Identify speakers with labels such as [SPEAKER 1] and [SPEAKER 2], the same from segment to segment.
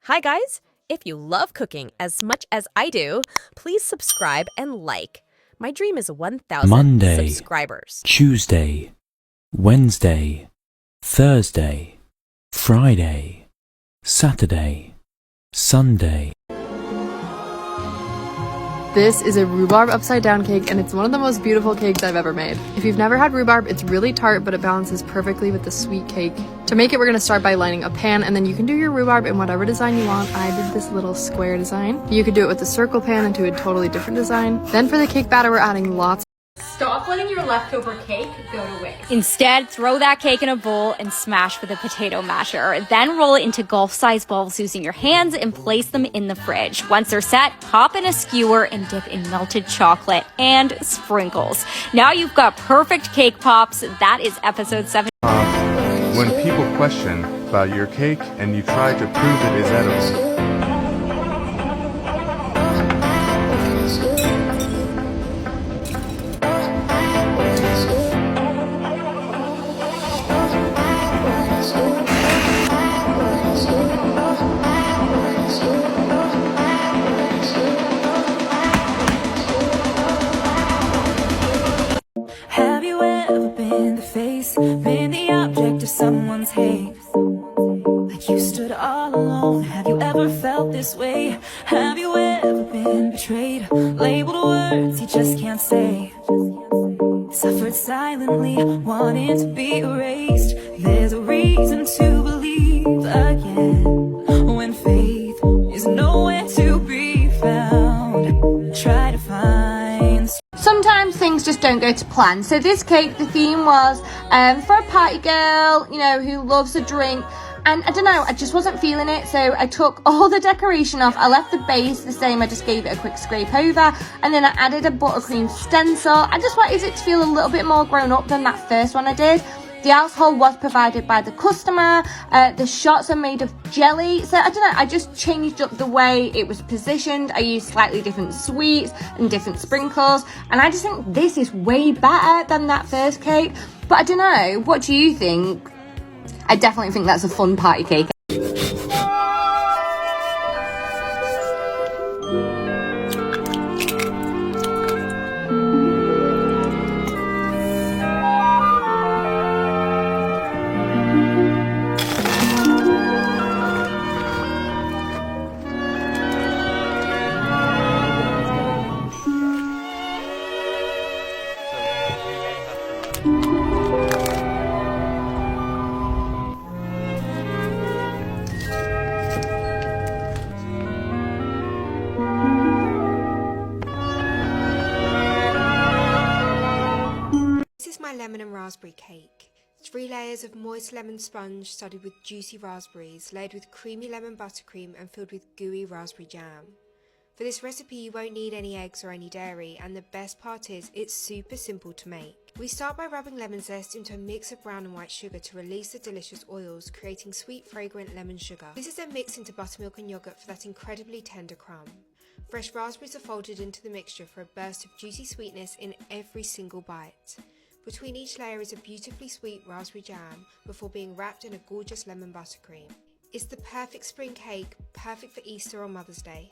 [SPEAKER 1] Hi, guys! If you love cooking as much as I do, please subscribe and like. My dream is 1,000
[SPEAKER 2] Monday,
[SPEAKER 1] subscribers.
[SPEAKER 2] Tuesday, Wednesday, Thursday, Friday, Saturday, Sunday.
[SPEAKER 3] This is a rhubarb upside down cake, and it's one of the most beautiful cakes I've ever made. If you've never had rhubarb, it's really tart, but it balances perfectly with the sweet cake. To make it, we're gonna start by lining a pan, and then you can do your rhubarb in whatever design you want. I did this little square design. You could do it with a circle pan and do a totally different design. Then for the cake batter, we're adding lots.
[SPEAKER 4] Stop letting your leftover cake go to waste.
[SPEAKER 5] Instead, throw that cake in a bowl and smash with a potato masher. Then roll it into golf-sized balls using your hands and place them in the fridge. Once they're set, pop in a skewer and dip in melted chocolate and sprinkles. Now you've got perfect cake pops. That is episode 7.
[SPEAKER 6] When people question about your cake and you try to prove it is edible,
[SPEAKER 7] Have you ever been the face, been the object of someone's hate? Like you stood all alone. Have you ever felt this way? Have you ever been betrayed, labeled words you just can't say? Suffered silently, wanting to be erased. There's a reason to believe again when faith is nowhere to be found. Try to find.
[SPEAKER 4] Sometimes things just don't go to plan. So this cake, the theme was for a party girl, you know, who loves a drink. And I don't know, I just wasn't feeling it, so I took all the decoration off. I left the base the same, I just gave it a quick scrape over, and then I added a buttercream stencil. I just wanted it to feel a little bit more grown up than that first one I did. The alcohol was provided by the customer. The shots are made of jelly. So I don't know, I just changed up the way it was positioned. I used slightly different sweets and different sprinkles. And I just think this is way better than that first cake. But I don't know, what do you think? I definitely think that's a fun party cake.
[SPEAKER 8] This is my lemon and raspberry cake. 3 layers of moist lemon sponge studded with juicy raspberries, laid with creamy lemon buttercream and filled with gooey raspberry jam. For this recipe you won't need any eggs or any dairy, and the best part is it's super simple to make. We start by rubbing lemon zest into a mix of brown and white sugar to release the delicious oils, creating sweet fragrant lemon sugar. This is then mixed into buttermilk and yogurt for that incredibly tender crumb. Fresh raspberries are folded into the mixture for a burst of juicy sweetness in every single bite. Between each layer is a beautifully sweet raspberry jam before being wrapped in a gorgeous lemon buttercream. It's the perfect spring cake, perfect for Easter or Mother's Day.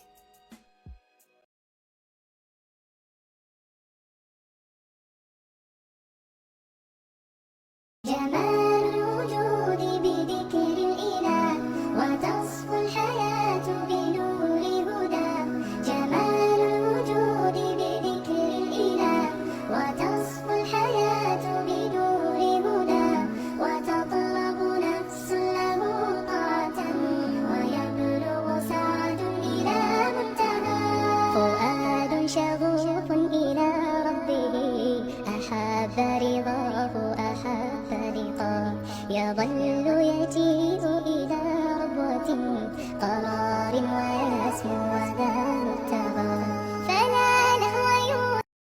[SPEAKER 9] شغوف إلى ربه أحب رضاه أحب لقاه يظل يجيء إلى ربوة قرار ويسمو وذا مبتغى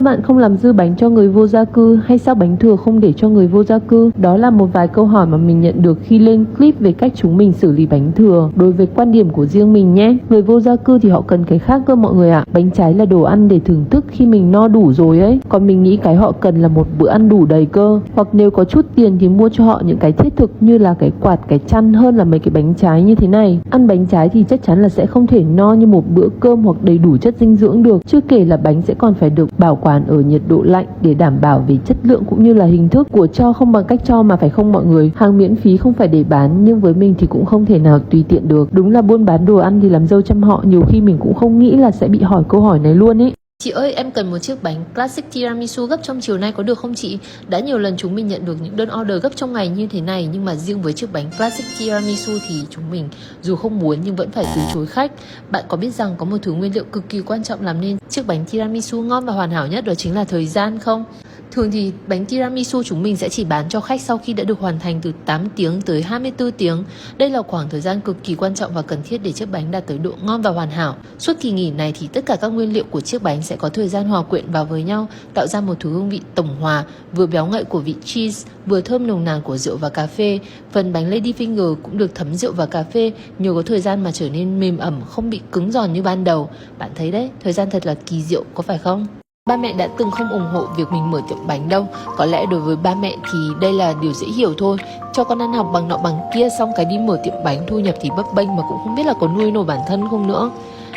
[SPEAKER 10] Bạn không làm dư bánh cho người vô gia cư hay sao bánh thừa không để cho người vô gia cư? Đó là một vài câu hỏi mà mình nhận được khi lên clip về cách chúng mình xử lý bánh thừa. Đối với quan điểm của riêng mình nhé, người vô gia cư thì họ cần cái khác cơ mọi người ạ. Bánh trái là đồ ăn để thưởng thức khi mình no đủ rồi ấy. Còn mình nghĩ cái họ cần là một bữa ăn đủ đầy cơ. Hoặc nếu có chút tiền thì mua cho họ những cái thiết thực như là cái quạt, cái chăn hơn là mấy cái bánh trái như thế này. Ăn bánh trái thì chắc chắn là sẽ không thể no như một bữa cơm hoặc đầy đủ chất dinh dưỡng được. Chưa kể là bánh sẽ còn phải được bảo quản ở nhiệt độ lạnh để đảm bảo về chất lượng cũng như là hình thức. Của cho không bằng cách cho mà, phải không mọi người? Hàng miễn phí không phải để bán, nhưng với mình thì cũng không thể nào tùy tiện được. Đúng là buôn bán đồ ăn thì làm dâu trăm họ, nhiều khi mình cũng không nghĩ là sẽ bị hỏi câu hỏi này luôn ấy.
[SPEAKER 3] Chị ơi, em cần một chiếc bánh classic tiramisu gấp trong chiều nay có được không chị? Đã nhiều lần chúng mình nhận được những đơn order gấp trong ngày như thế này, nhưng mà riêng với chiếc bánh classic tiramisu thì chúng mình dù không muốn nhưng vẫn phải từ chối khách. Bạn có biết rằng có một thứ nguyên liệu cực kỳ quan trọng làm nên chiếc bánh tiramisu ngon và hoàn hảo nhất, đó chính là thời gian không? Thường thì bánh tiramisu chúng mình sẽ chỉ bán cho khách sau khi đã được hoàn thành từ 8 tiếng tới 24 tiếng. Đây là khoảng thời gian cực kỳ quan trọng và cần thiết để chiếc bánh đạt tới độ ngon và hoàn hảo. Suốt kỳ nghỉ này thì tất cả các nguyên liệu của chiếc bánh sẽ có thời gian hòa quyện vào với nhau, tạo ra một thứ hương vị tổng hòa, vừa béo ngậy của vị cheese, vừa thơm nồng nàn của rượu và cà phê. Phần bánh lady finger cũng được thấm rượu và cà phê, nhờ có thời gian mà trở nên mềm ẩm, không bị cứng giòn như ban đầu. Bạn thấy đấy, thời gian thật là kỳ diệu, có phải không? Ba mẹ đã từng không ủng hộ việc mình mở tiệm bánh đâu. Có lẽ đối với ba mẹ thì đây là điều dễ hiểu thôi. Cho con ăn học bằng nọ bằng kia, xong cái đi mở tiệm bánh, thu nhập thì bấp bênh mà cũng không biết là có nuôi nổi bản thân không nữa.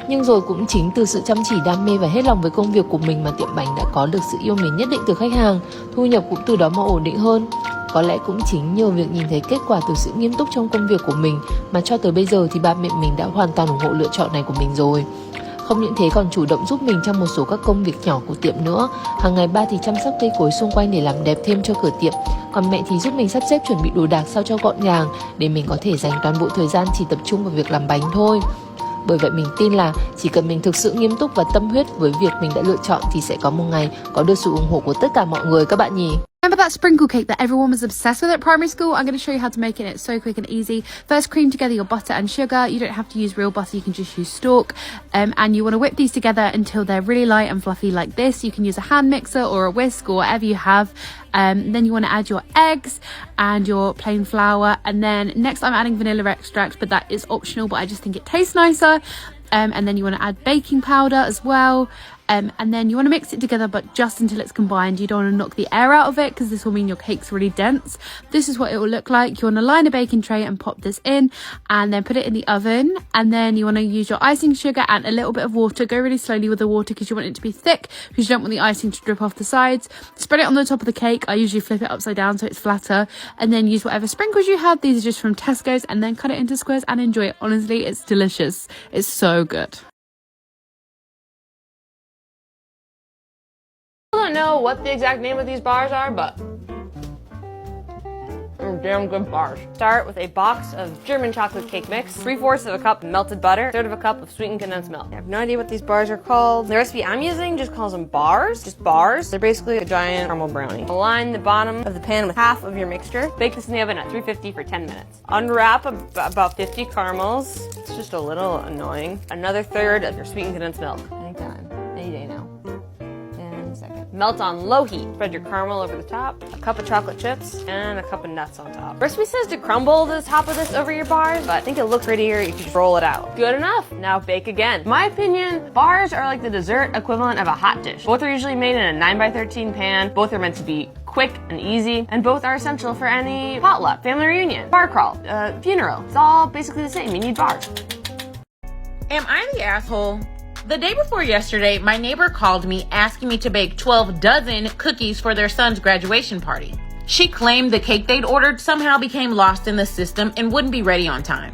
[SPEAKER 3] Nhưng rồi cũng chính từ sự chăm chỉ, đam mê và hết lòng với công việc của mình mà tiệm bánh đã có được sự yêu mến nhất định từ khách hàng. Thu nhập cũng từ đó mà ổn định hơn. Có lẽ cũng chính nhờ việc nhìn thấy kết quả từ sự nghiêm túc trong công việc của mình mà cho tới bây giờ thì ba mẹ mình đã hoàn toàn ủng hộ lựa chọn này của mình rồi. Không những thế còn chủ động giúp mình trong một số các công việc nhỏ của tiệm nữa. Hàng ngày ba thì chăm sóc cây cối xung quanh để làm đẹp thêm cho cửa tiệm. Còn mẹ thì giúp mình sắp xếp chuẩn bị đồ đạc sao cho gọn gàng để mình có thể dành toàn bộ thời gian chỉ tập trung vào việc làm bánh thôi. Bởi vậy mình tin là chỉ cần mình thực sự nghiêm túc và tâm huyết với việc mình đã lựa chọn thì sẽ có một ngày có được sự ủng hộ của tất cả mọi người các bạn nhỉ.
[SPEAKER 11] Remember that sprinkle cake that everyone was obsessed with at primary school? I'm going to show you how to make it. It's so quick and easy. First, cream together your butter and sugar. You don't have to use real butter, you can just use stork. And you want to whip these together until they're really light and fluffy like this. You can use a hand mixer or a whisk or whatever you have. Then you want to add your eggs and your plain flour. And then next I'm adding vanilla extract, but that is optional, but I just think it tastes nicer. And then you want to add baking powder as well. And then you want to mix it together, but just until it's combined. You don't want to knock the air out of it because this will mean your cake's really dense. This is what it will look like. You want to line a baking tray and pop this in and then put it in the oven. And then you want to use your icing sugar and a little bit of water. Go really slowly with the water because you want it to be thick because you don't want the icing to drip off the sides. Spread it on the top of the cake. I usually flip it upside down so it's flatter. And then use whatever sprinkles you have. These are just from Tesco's, and then cut it into squares and enjoy it. Honestly, it's delicious. It's so good.
[SPEAKER 12] I don't know what the exact name of these bars are, but they're damn good bars. Start with a box of German chocolate cake mix, 3/4 of a cup of melted butter, 1/3 of a cup of sweetened condensed milk. I have no idea what these bars are called. The recipe I'm using just calls them bars, just bars. They're basically a giant caramel brownie. Align the bottom of the pan with half of your mixture. Bake this in the oven at 350 for 10 minutes. Unwrap about 50 caramels. It's just a little annoying. Another 1/3 of your sweetened condensed milk. Anytime, any day now. Melt on low heat. Spread your caramel over the top, a cup of chocolate chips, and a cup of nuts on top. Recipe says to crumble the top of this over your bars, but I think it'll look prettier if you just roll it out. Good enough. Now bake again. In my opinion, bars are like the dessert equivalent of a hot dish. Both are usually made in a 9x13 pan. Both are meant to be quick and easy, and both are essential for any potluck, family reunion, bar crawl, funeral. It's all basically the same. You need bars.
[SPEAKER 13] Am I the asshole? The day before yesterday, my neighbor called me asking me to bake 12 dozen cookies for their son's graduation party. She claimed the cake they'd ordered somehow became lost in the system and wouldn't be ready on time.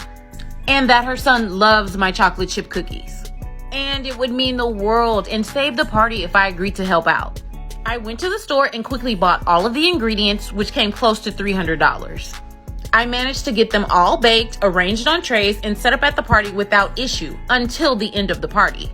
[SPEAKER 13] And that her son loves my chocolate chip cookies. And it would mean the world and save the party if I agreed to help out. I went to the store and quickly bought all of the ingredients, which came close to $300. I managed to get them all baked, arranged on trays, and set up at the party without issue until the end of the party.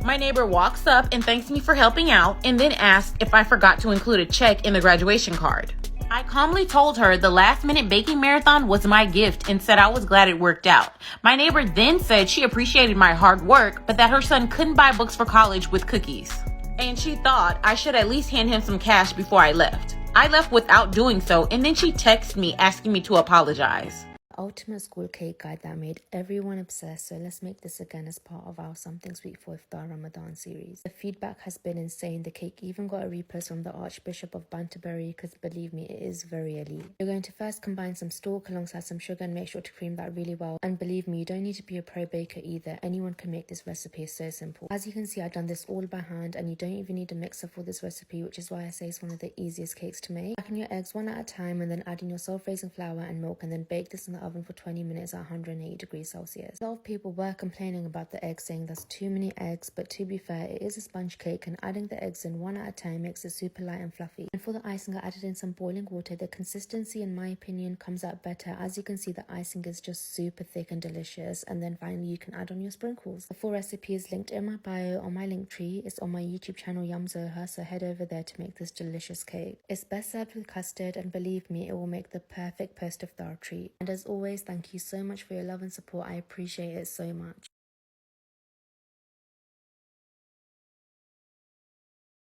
[SPEAKER 13] My neighbor walks up and thanks me for helping out and then asks if I forgot to include a check in the graduation card. I calmly told her the last-minute baking marathon was my gift and said I was glad it worked out. My neighbor then said she appreciated my hard work, but that her son couldn't buy books for college with cookies. and she thought I should at least hand him some cash before I left. I left without doing so, and then she texted me asking me to apologize.
[SPEAKER 14] Ultimate school cake guide that made everyone obsessed, so let's make this again as part of our Something Sweet for Iftar Ramadan series. The feedback has been insane. The cake even got a repost from the Archbishop of Banterbury, because believe me, it is very elite. You're going to first combine some stalk alongside some sugar and make sure to cream that really well. And believe me, you don't need to be a pro baker either. Anyone can make this recipe. It's so simple. As you can see, I've done this all by hand, and you don't even need a mixer for this recipe, which is why I say it's one of the easiest cakes to make. Crack in your eggs one at a time, and then add in your self-raising flour and milk, and then bake this in the oven for 20 minutes at 180 degrees Celsius. A lot of people were complaining about the eggs, saying that's too many eggs, but to be fair, it is a sponge cake, and adding the eggs in one at a time makes it super light and fluffy. And for the icing, I added in some boiling water. The consistency, in my opinion, comes out better. As you can see, the icing is just super thick and delicious. And then finally, you can add on your sprinkles. The full recipe is linked in my bio on my link tree. It's on my YouTube channel Yum Zoha, so head over there to make this delicious cake. It's best served with custard, and believe me, it will make the perfect post-iftar treat. And as always, thank you so much for your love and support. I appreciate it so much.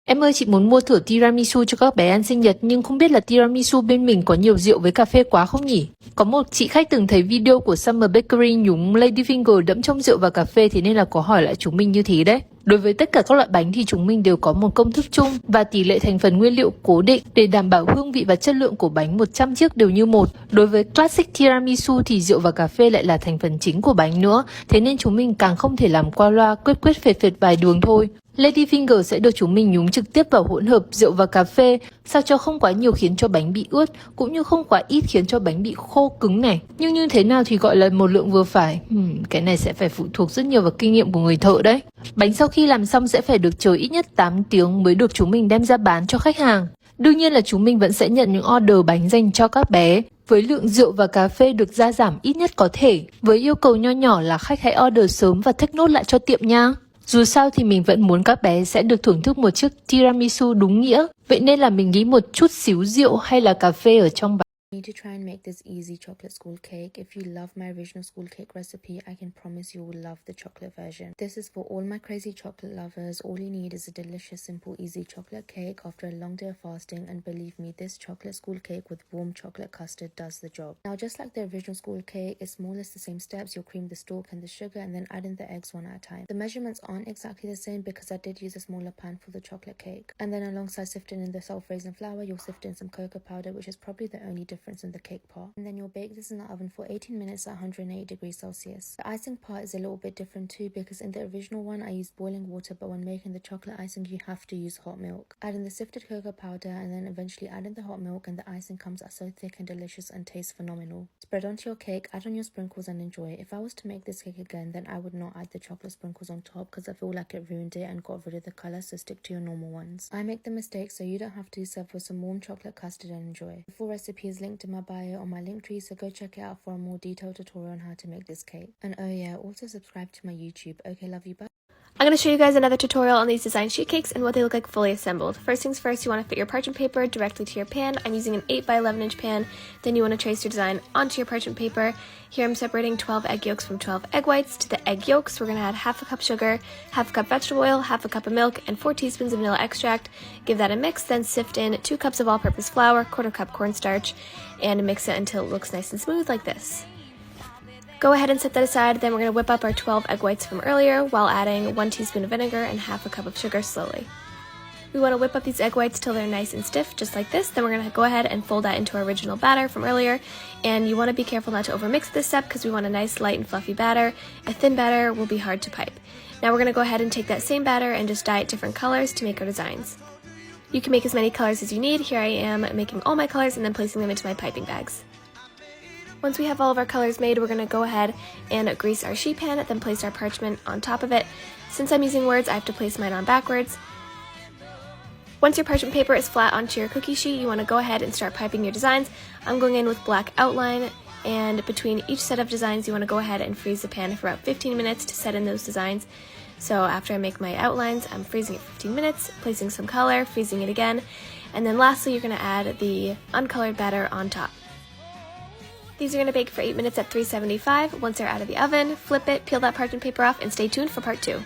[SPEAKER 10] Em ơi, chị muốn mua thử tiramisu cho các bé ăn sinh nhật, nhưng không biết là tiramisu bên mình có nhiều rượu với cà phê quá không nhỉ? Có một chị khách từng thấy video của Summer Bakery nhúng Ladyfinger đẫm trong rượu và cà phê, thế nên là có hỏi lại chúng mình như thế đấy. Đối với tất cả các loại bánh thì chúng mình đều có một công thức chung và tỷ lệ thành phần nguyên liệu cố định để đảm bảo hương vị và chất lượng của bánh 100 chiếc đều như một. Đối với Classic Tiramisu thì rượu và cà phê lại là thành phần chính của bánh nữa, thế nên chúng mình càng không thể làm qua loa quyết phệt vài đường thôi. Ladyfinger sẽ được chúng mình nhúng trực tiếp vào hỗn hợp rượu và cà phê, sao cho không quá nhiều khiến cho bánh bị ướt, cũng như không quá ít khiến cho bánh bị khô cứng này. Nhưng như thế nào thì gọi là một lượng vừa phải? Cái này sẽ phải phụ thuộc rất nhiều vào kinh nghiệm của người thợ đấy. Bánh sau khi làm xong sẽ phải được chờ ít nhất 8 tiếng mới được chúng mình đem ra bán cho khách hàng. Đương nhiên là chúng mình vẫn sẽ nhận những order bánh dành cho các bé, với lượng rượu và cà phê được gia giảm ít nhất có thể, với yêu cầu nho nhỏ là khách hãy order sớm và take note lại cho tiệm nha. Dù sao thì mình vẫn muốn các bé sẽ được thưởng thức một chiếc tiramisu đúng nghĩa, vậy nên là mình nghĩ một chút xíu rượu hay là cà phê ở trong bánh.
[SPEAKER 14] Need to try and make this easy chocolate school cake. If you love my original school cake recipe, I can promise you will love the chocolate version. This is for all my crazy chocolate lovers. All you need is a delicious, simple, easy chocolate cake after a long day of fasting, and believe me, this chocolate school cake with warm chocolate custard does the job. Now, just like the original school cake, it's more or less the same steps. You'll cream the stalk and the sugar and then add in the eggs one at a time. The measurements aren't exactly the same because I did use a smaller pan for the chocolate cake. And then alongside sifting in the self-raising flour, you'll sift in some cocoa powder, which is probably the only difference in the cake part. And then you'll bake this in the oven for 18 minutes at 180 degrees Celsius. The icing part is a little bit different too, because in the original one I used boiling water, but when making the chocolate icing you have to use hot milk. Add in the sifted cocoa powder and then eventually add in the hot milk, and the icing comes out so thick and delicious and tastes phenomenal. Spread onto your cake, add on your sprinkles and enjoy. If I was to make this cake again, then I would not add the chocolate sprinkles on top because I feel like it ruined it and got rid of the colour, so stick to your normal ones. I make the mistake so you don't have to, serve with some warm chocolate custard and enjoy. The full recipe is linked in my bio on my link tree, so go check it out for a more detailed tutorial on how to make this cake. And oh yeah, also subscribe to my YouTube. Okay, love you, bye.
[SPEAKER 15] I'm going to show you guys another tutorial on these design sheet cakes and what they look like fully assembled. First things first, you want to fit your parchment paper directly to your pan. I'm using an 8 by 11 inch pan. Then you want to trace your design onto your parchment paper. Here I'm separating 12 egg yolks from 12 egg whites. To the egg yolks, we're going to add half a cup sugar, half a cup vegetable oil, half a cup of milk, and 4 teaspoons of vanilla extract. Give that a mix, then sift in 2 cups of all-purpose flour, 1/4 cup cornstarch, and mix it until it looks nice and smooth like this. Go ahead and set that aside. Then we're going to whip up our 12 egg whites from earlier while adding 1 teaspoon of vinegar and half a cup of sugar slowly. We want to whip up these egg whites till they're nice and stiff, just like this. Then we're going to go ahead and fold that into our original batter from earlier. And you want to be careful not to overmix this step because we want a nice light and fluffy batter. A thin batter will be hard to pipe. Now we're going to go ahead and take that same batter and just dye it different colors to make our designs. You can make as many colors as you need. Here I am making all my colors and then placing them into my piping bags. Once we have all of our colors made, we're going to go ahead and grease our sheet pan, then place our parchment on top of it. Since I'm using words, I have to place mine on backwards. Once your parchment paper is flat onto your cookie sheet, you want to go ahead and start piping your designs. I'm going in with black outline, and between each set of designs, you want to go ahead and freeze the pan for about 15 minutes to set in those designs. So after I make my outlines, I'm freezing it for 15 minutes, placing some color, freezing it again, and then lastly, you're going to add the uncolored batter on top. These are going to bake for 8 minutes at 375. Once they're out of the oven, flip it, peel that parchment paper off, and stay tuned for part 2.